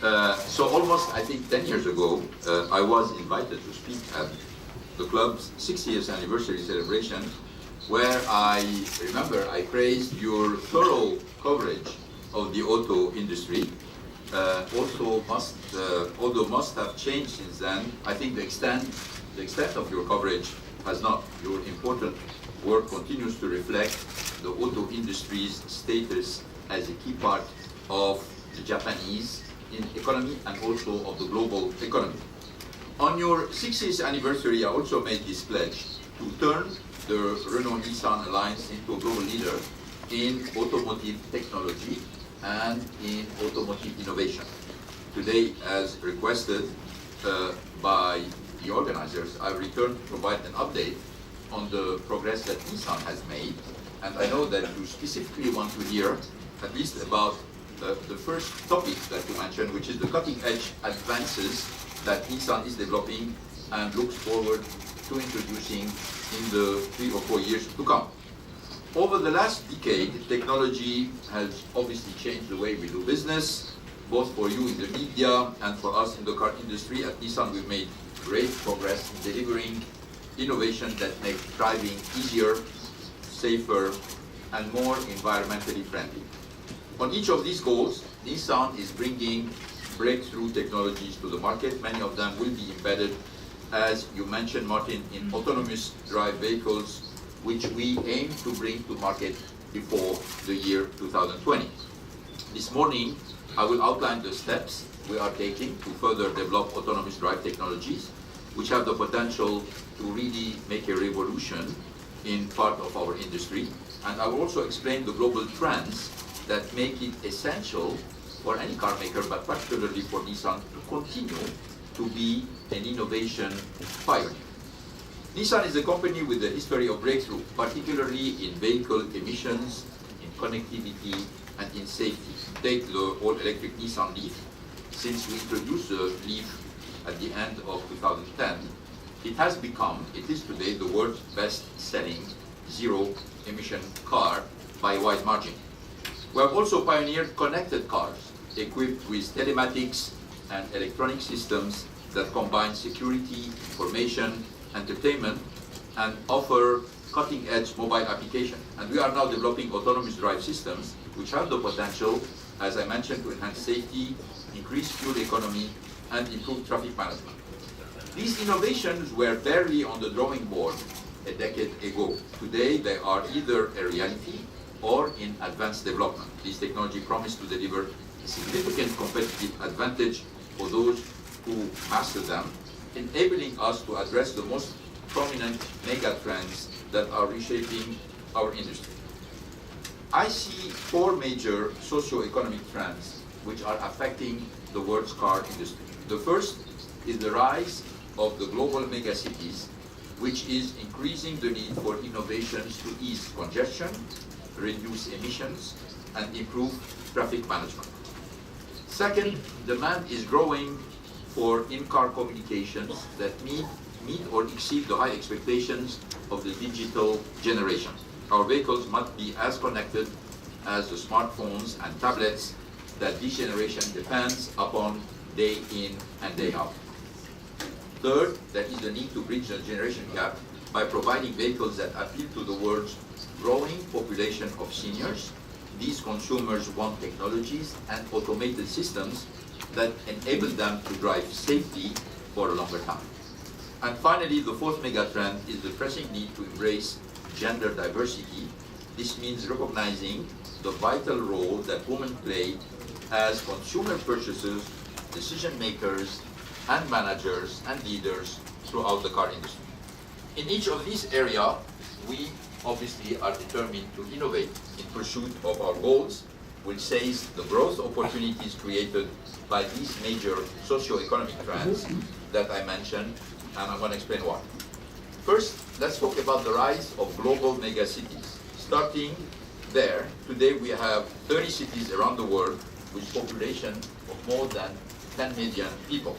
So almost, I think, 10 years ago, I was invited to speak at the club's 60th anniversary celebration, where I remember I praised your thorough coverage of the auto industry. Although must have changed since then, I think the extent of your coverage has not. Your important work continues to reflect the auto industry's status as a key part of the Japanese economy and also of the global economy. On your 60th anniversary, I also made this pledge to turn the Renault-Nissan alliance into a global leader in automotive technology and in automotive innovation. Today, as requested by the organizers, I returned to provide an update on the progress that Nissan has made. And I know that you specifically want to hear at least about the first topic that you mentioned, which is the cutting-edge advances that Nissan is developing and looks forward to introducing in the 3 or 4 years to come. Over the last decade, technology has obviously changed the way we do business, both for you in the media and for us in the car industry. At Nissan, we've made great progress in delivering innovation that makes driving easier, safer, and more environmentally friendly. On each of these goals, Nissan is bringing breakthrough technologies to the market. Many of them will be embedded, as you mentioned, Martin, in autonomous drive vehicles, which we aim to bring to market before the year 2020. This morning, I will outline the steps we are taking to further develop autonomous drive technologies, which have the potential to really make a revolution in part of our industry. And I will also explain the global trends that make it essential for any car maker, but particularly for Nissan, to continue to be an innovation pioneer. Nissan is a company with a history of breakthrough, particularly in vehicle emissions, in connectivity, and in safety. Take the all-electric Nissan Leaf. Since we introduced the Leaf at the end of 2010, it is today the world's best-selling zero-emission car by a wide margin. We have also pioneered connected cars equipped with telematics and electronic systems that combine security, information, entertainment, and offer cutting-edge mobile application. And we are now developing autonomous drive systems which have the potential, as I mentioned, to enhance safety, increase fuel economy, and improve traffic management. These innovations were barely on the drawing board a decade ago. Today, they are either a reality or in advanced development. This technology promised to deliver a significant competitive advantage for those who master them, enabling us to address the most prominent mega trends that are reshaping our industry. I see 4 major socio-economic trends which are affecting the world's car industry. The first is the rise of the global megacities, which is increasing the need for innovations to ease congestion, reduce emissions, and improve traffic management. Second, demand is growing for in-car communications that meet or exceed the high expectations of the digital generation. Our vehicles must be as connected as the smartphones and tablets that this generation depends upon day in and day out. Third, there is the need to bridge the generation gap by providing vehicles that appeal to the world's growing population of seniors. These consumers want technologies and automated systems that enable them to drive safely for a longer time. And finally, the fourth megatrend is the pressing need to embrace gender diversity. This means recognizing the vital role that women play as consumer purchasers, decision makers, and managers and leaders throughout the car industry. In each of these areas, we obviously are determined to innovate in pursuit of our goals, which says the growth opportunities created by these major socio-economic trends that I mentioned, and I'm going to explain why. First, let's talk about the rise of global megacities. Starting there, today we have 30 cities around the world with population of more than 10 million people.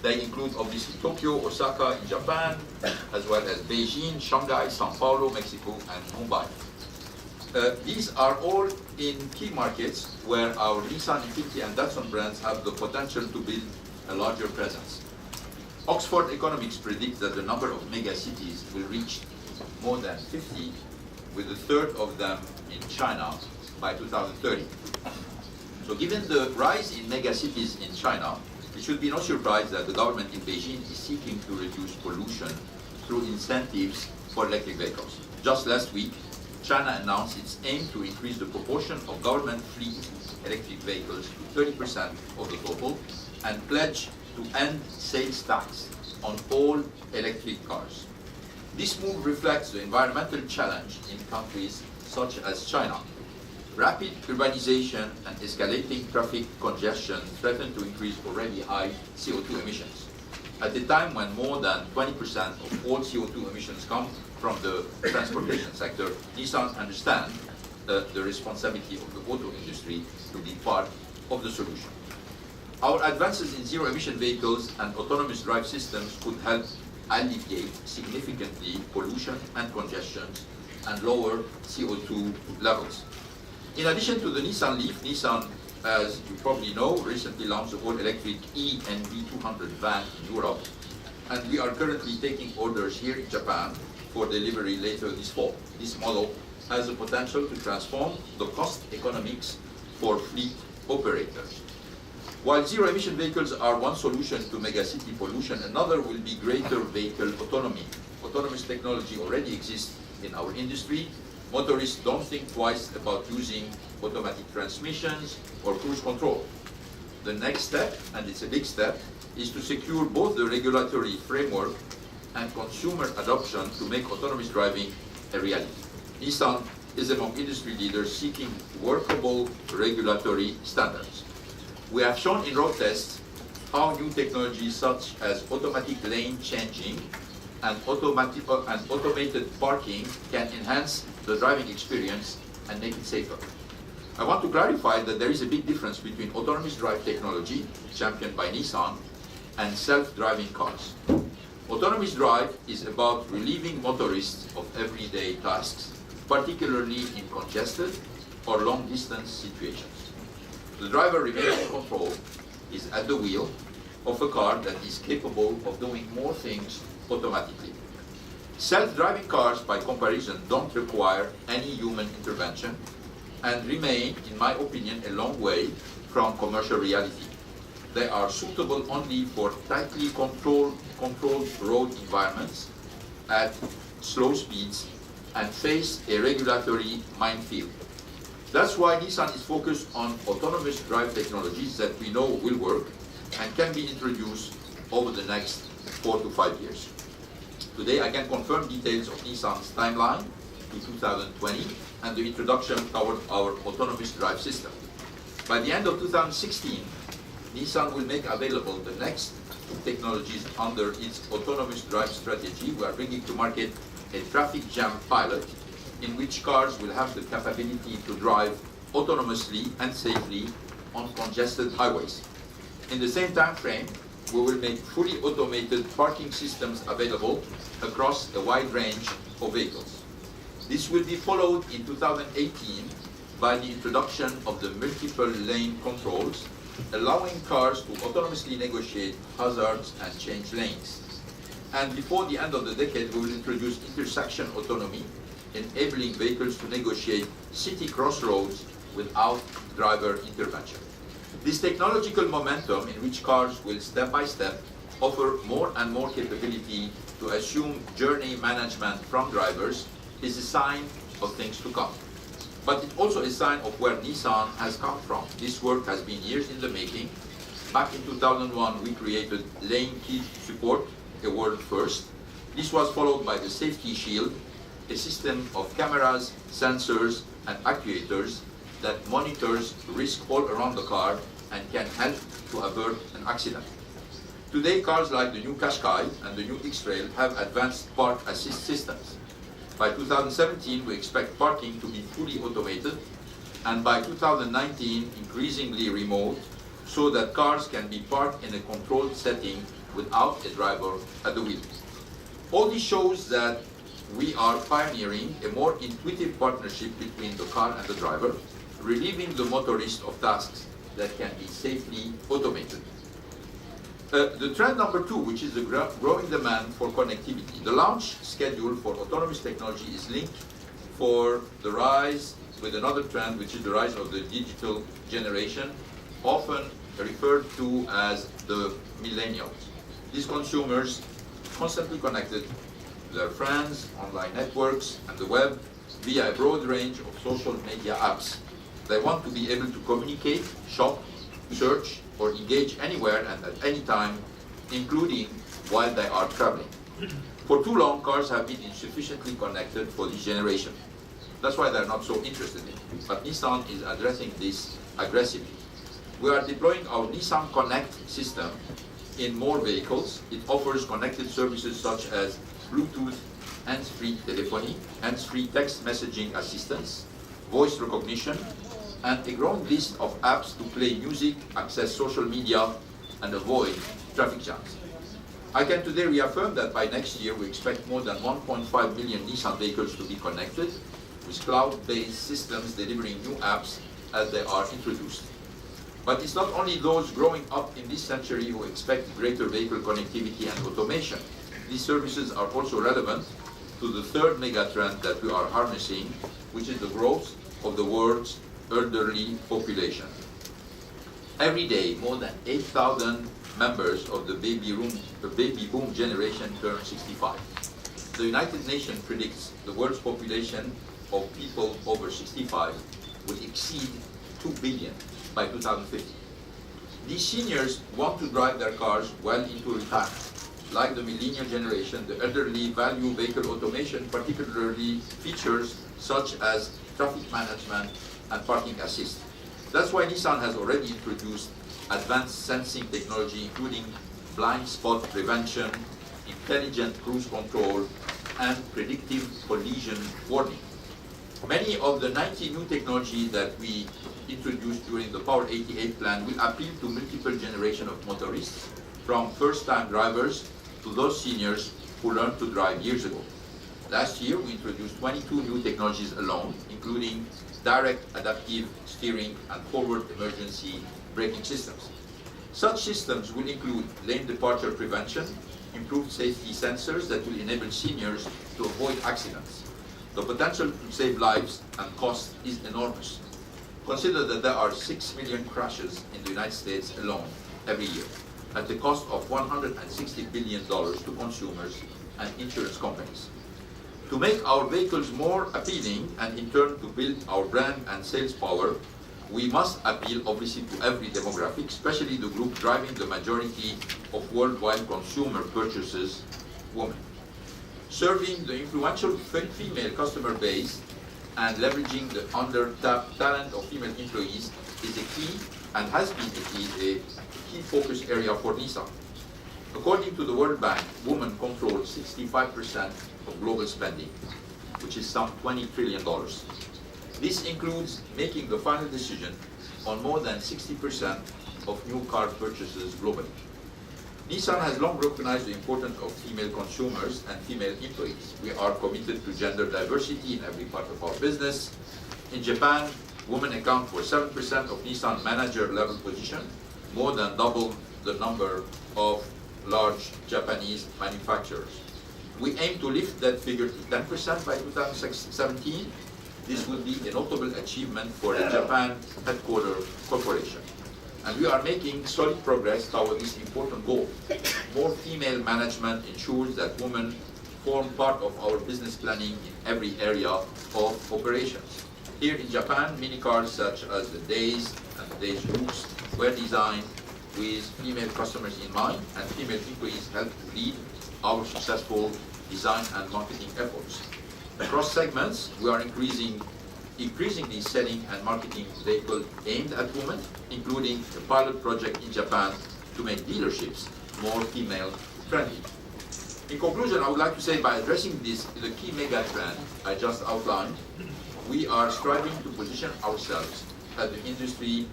They include obviously Tokyo, Osaka in Japan, as well as Beijing, Shanghai, Sao Paulo, Mexico, and Mumbai. These are all in key markets where our Nissan, Infiniti and Datsun brands have the potential to build a larger presence. Oxford Economics predicts that the number of mega cities will reach more than 50, with a third of them in China by 2030. So given the rise in mega cities in China, it should be no surprise that the government in Beijing is seeking to reduce pollution through incentives for electric vehicles. Just last week, China announced its aim to increase the proportion of government fleet electric vehicles to 30% of the total and pledge to end sales tax on all electric cars. This move reflects the environmental challenge in countries such as China. Rapid urbanization and escalating traffic congestion threaten to increase already high CO2 emissions. At a time when more than 20% of all CO2 emissions come from the transportation sector, Nissan understands the responsibility of the auto industry to be part of the solution. Our advances in zero-emission vehicles and autonomous drive systems could help alleviate significantly pollution and congestion and lower CO2 levels. In addition to the Nissan Leaf, Nissan, as you probably know, recently launched the all-electric E and V200 van in Europe, and we are currently taking orders here in Japan for delivery later this fall. This model has the potential to transform the cost economics for fleet operators. While zero-emission vehicles are one solution to megacity pollution, another will be greater vehicle autonomy. Autonomous technology already exists in our industry. Motorists don't think twice about using automatic transmissions or cruise control. The next step, and it's a big step, is to secure both the regulatory framework and consumer adoption to make autonomous driving a reality. Nissan is among industry leaders seeking workable regulatory standards. We have shown in road tests how new technologies such as automatic lane changing and automated parking can enhance the driving experience and make it safer. I want to clarify that there is a big difference between autonomous drive technology, championed by Nissan, and self-driving cars. Autonomous drive is about relieving motorists of everyday tasks, particularly in congested or long-distance situations. The driver remains in control, is at the wheel of a car that is capable of doing more things automatically. Self-driving cars, by comparison, don't require any human intervention and remain, in my opinion, a long way from commercial reality. They are suitable only for tightly controlled road environments at slow speeds and face a regulatory minefield. That's why Nissan is focused on autonomous drive technologies that we know will work and can be introduced over the next 4 to 5 years. Today I can confirm details of Nissan's timeline to 2020 and the introduction toward our autonomous drive system. By the end of 2016, Nissan will make available the next technologies under its autonomous drive strategy. We are bringing to market a traffic jam pilot in which cars will have the capability to drive autonomously and safely on congested highways. In the same time frame, we will make fully automated parking systems available across a wide range of vehicles. This will be followed in 2018 by the introduction of the multiple lane controls, allowing cars to autonomously negotiate hazards and change lanes. And before the end of the decade, we will introduce intersection autonomy, enabling vehicles to negotiate city crossroads without driver intervention. This technological momentum, in which cars will step by step offer more and more capability to assume journey management from drivers, is a sign of things to come. But it's also a sign of where Nissan has come from. This work has been years in the making. Back in 2001, we created lane keep support, a world first. This was followed by the safety shield, a system of cameras, sensors, and actuators that monitors risk all around the car and can help to avert an accident. Today, cars like the new Qashqai and the new X-Trail have advanced park assist systems. By 2017, we expect parking to be fully automated, and by 2019, increasingly remote, so that cars can be parked in a controlled setting without a driver at the wheel. All this shows that we are pioneering a more intuitive partnership between the car and the driver, relieving the motorist of tasks that can be safely automated. The trend number 2, which is the growing demand for connectivity. The launch schedule for autonomous technology is linked for the rise with another trend, which is the rise of the digital generation, often referred to as the millennials. These consumers constantly connected to their friends, online networks, and the web via a broad range of social media apps. They want to be able to communicate, shop, search, or engage anywhere and at any time, including while they are traveling. For too long, cars have been insufficiently connected for this generation. That's why they're not so interested in it. But Nissan is addressing this aggressively. We are deploying our Nissan Connect system in more vehicles. It offers connected services such as Bluetooth, hands-free telephony, hands-free text messaging assistance, voice recognition, and a growing list of apps to play music, access social media, and avoid traffic jams. I can today reaffirm that by next year we expect more than 1.5 million Nissan vehicles to be connected, with cloud-based systems delivering new apps as they are introduced. But it's not only those growing up in this century who expect greater vehicle connectivity and automation. These services are also relevant to the third megatrend that we are harnessing, which is the growth of the world's elderly population. Every day, more than 8,000 members of the baby boom generation turn 65. The United Nations predicts the world's population of people over 65 will exceed 2 billion by 2050. These seniors want to drive their cars well into retirement. Like the millennial generation, the elderly value vehicle automation, particularly features such as traffic management and parking assist. That's why Nissan has already introduced advanced sensing technology, including blind spot prevention, intelligent cruise control, and predictive collision warning. Many of the 90 new technologies that we introduced during the Power 88 plan will appeal to multiple generations of motorists, from first-time drivers to those seniors who learned to drive years ago. Last year, we introduced 22 new technologies alone, including direct adaptive steering and forward emergency braking systems. Such systems will include lane departure prevention, improved safety sensors that will enable seniors to avoid accidents. The potential to save lives and cost is enormous. Consider that there are 6 million crashes in the United States alone every year, at the cost of $160 billion to consumers and insurance companies. To make our vehicles more appealing and in turn to build our brand and sales power, we must appeal obviously to every demographic, especially the group driving the majority of worldwide consumer purchases, women. Serving the influential female customer base and leveraging the under-tapped talent of female employees is a key and has been a key focus area for Nissan. According to the World Bank, women control 65% of global spending, which is some $20 trillion. This includes making the final decision on more than 60% of new car purchases globally. Nissan has long recognized the importance of female consumers and female employees. We are committed to gender diversity in every part of our business. In Japan, women account for 7% of Nissan manager-level positions, more than double the number of large Japanese manufacturers. We aim to lift that figure to 10% by 2017. This will be a notable achievement for a Japan headquartered corporation. And we are making solid progress toward this important goal. More female management ensures that women form part of our business planning in every area of operations. Here in Japan, many cars such as the Days and the Days Groups were designed with female customers in mind, and female employees helped to lead our successful design and marketing efforts. Across segments, we are increasingly selling and marketing vehicles aimed at women, including a pilot project in Japan to make dealerships more female-friendly. In conclusion, I would like to say by addressing the key mega trend I just outlined, we are striving to position ourselves as the industry's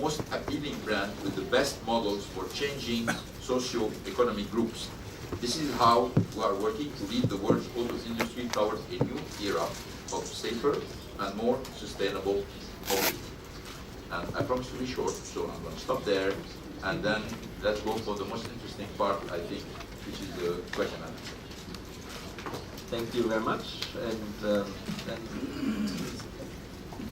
most appealing brand with the best models for changing socio-economic groups. This is how we are working to lead the world's auto industry towards a new era of safer and more sustainable mobility. And I promise to be short, so I'm going to stop there, and then let's go for the most interesting part, I think, which is the question and answer. Thank you very much. And